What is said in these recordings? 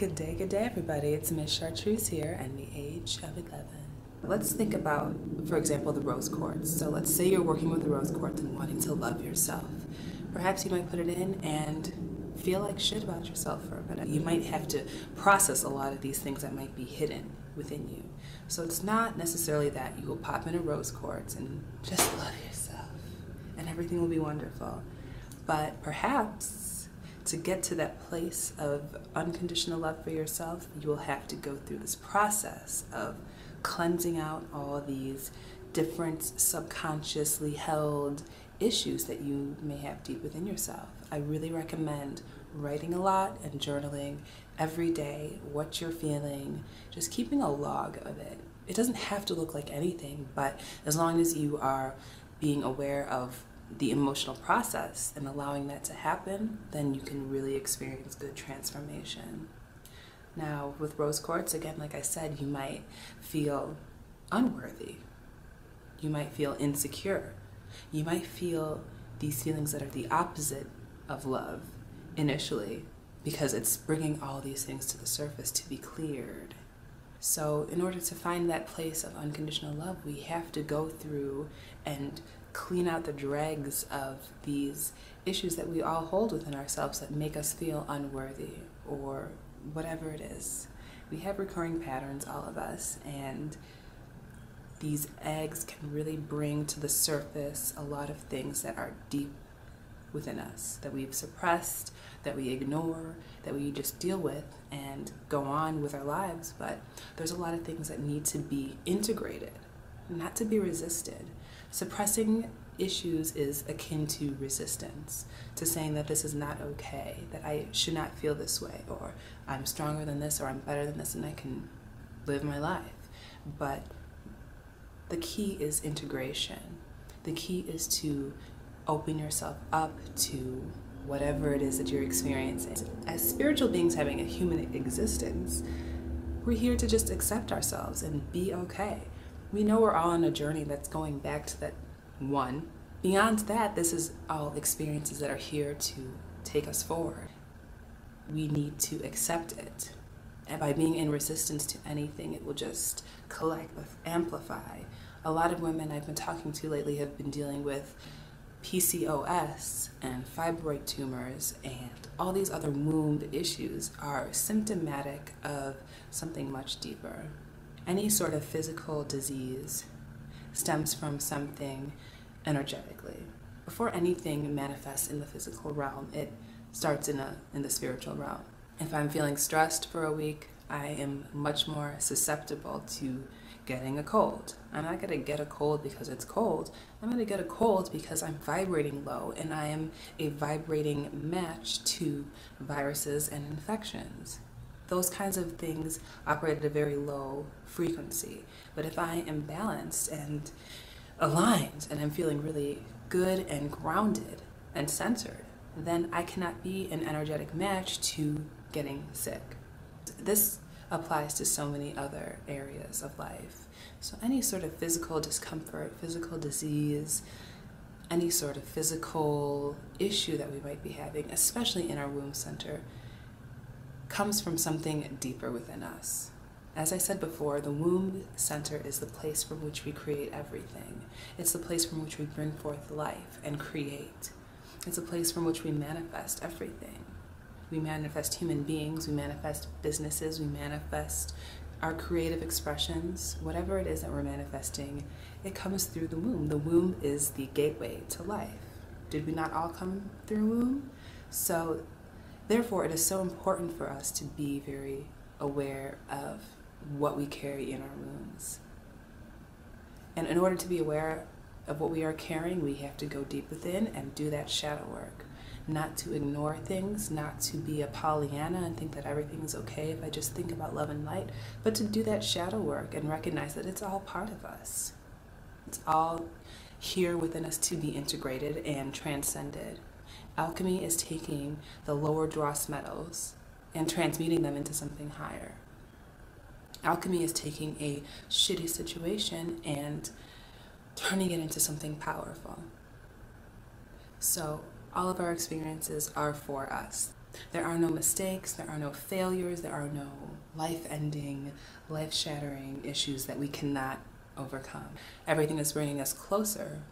Good day, everybody. It's mizChartreuse here, and the age of 11. Let's think about, for example, the rose quartz. So let's say you're working with the rose quartz and wanting to love yourself. Perhaps you might put it in and feel like shit about yourself for a minute. You might have to process a lot of these things that might be hidden within you. So it's not necessarily that you will pop in a rose quartz and just love yourself and everything will be wonderful. But perhaps to get to that place of unconditional love for yourself, you will have to go through this process of cleansing out all these different subconsciously held issues that you may have deep within yourself. I really recommend writing a lot and journaling every day what you're feeling, just keeping a log of it. It doesn't have to look like anything, but as long as you are being aware of the emotional process and allowing that to happen, then you can really experience good transformation. Now, with rose quartz, again, like I said, you might feel unworthy. You might feel insecure. You might feel these feelings that are the opposite of love initially, because it's bringing all these things to the surface to be cleared. So in order to find that place of unconditional love, we have to go through and clean out the dregs of these issues that we all hold within ourselves that make us feel unworthy or whatever it is. We have recurring patterns, all of us, and these eggs can really bring to the surface a lot of things that are deep within us, that we've suppressed, that we ignore, that we just deal with and go on with our lives. But there's a lot of things that need to be integrated, not to be resisted. Suppressing issues is akin to resistance, to saying that this is not okay, that I should not feel this way, or I'm stronger than this, or I'm better than this, and I can live my life. But the key is integration. The key is to open yourself up to whatever it is that you're experiencing. As spiritual beings having a human existence, we're here to just accept ourselves and be okay. We know we're all on a journey that's going back to that one. Beyond that, this is all experiences that are here to take us forward. We need to accept it. And by being in resistance to anything, it will just collect, amplify. A lot of women I've been talking to lately have been dealing with PCOS and fibroid tumors, and all these other womb issues are symptomatic of something much deeper. Any sort of physical disease stems from something energetically. Before anything manifests in the physical realm, it starts in the spiritual realm. If I'm feeling stressed for a week, I am much more susceptible to getting a cold. I'm not going to get a cold because it's cold. I'm going to get a cold because I'm vibrating low, and I am a vibrating match to viruses and infections. Those kinds of things operate at a very low frequency. But if I am balanced and aligned and I'm feeling really good and grounded and centered, then I cannot be an energetic match to getting sick. This applies to so many other areas of life. So any sort of physical discomfort, physical disease, any sort of physical issue that we might be having, especially in our womb center, comes from something deeper within us. As I said before, the womb center is the place from which we create everything. It's the place from which we bring forth life and create. It's a place from which we manifest everything. We manifest human beings, we manifest businesses, we manifest our creative expressions. Whatever it is that we're manifesting, it comes through the womb. The womb is the gateway to life. Did we not all come through a womb? So therefore, it is so important for us to be very aware of what we carry in our wombs. And in order to be aware of what we are carrying, we have to go deep within and do that shadow work. Not to ignore things, not to be a Pollyanna and think that everything is okay if I just think about love and light, but to do that shadow work and recognize that it's all part of us. It's all here within us to be integrated and transcended. Alchemy is taking the lower dross metals and transmuting them into something higher. Alchemy is taking a shitty situation and turning it into something powerful. So all of our experiences are for us. There are no mistakes, there are no failures, there are no life-ending, life-shattering issues that we cannot overcome. Everything is bringing us closer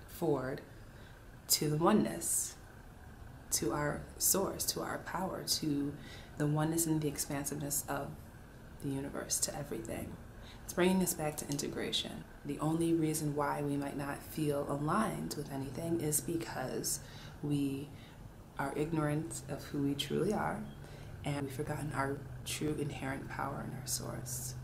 forward to the oneness, to our source, to our power, to the oneness and the expansiveness of the universe, to everything. It's bringing us back to integration. The only reason why we might not feel aligned with anything is because we are ignorant of who we truly are, and we've forgotten our true inherent power in our source.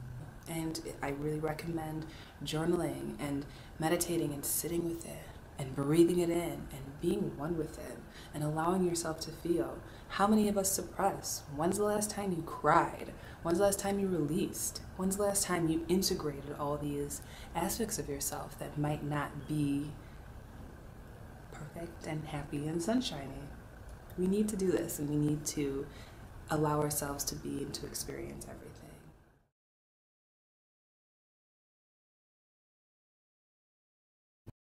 And I really recommend journaling and meditating and sitting with it and breathing it in and being one with it and allowing yourself to feel. How many of us suppress? When's the last time you cried? When's the last time you released? When's the last time you integrated all these aspects of yourself that might not be perfect and happy and sunshiny? We need to do this, and we need to allow ourselves to be and to experience everything.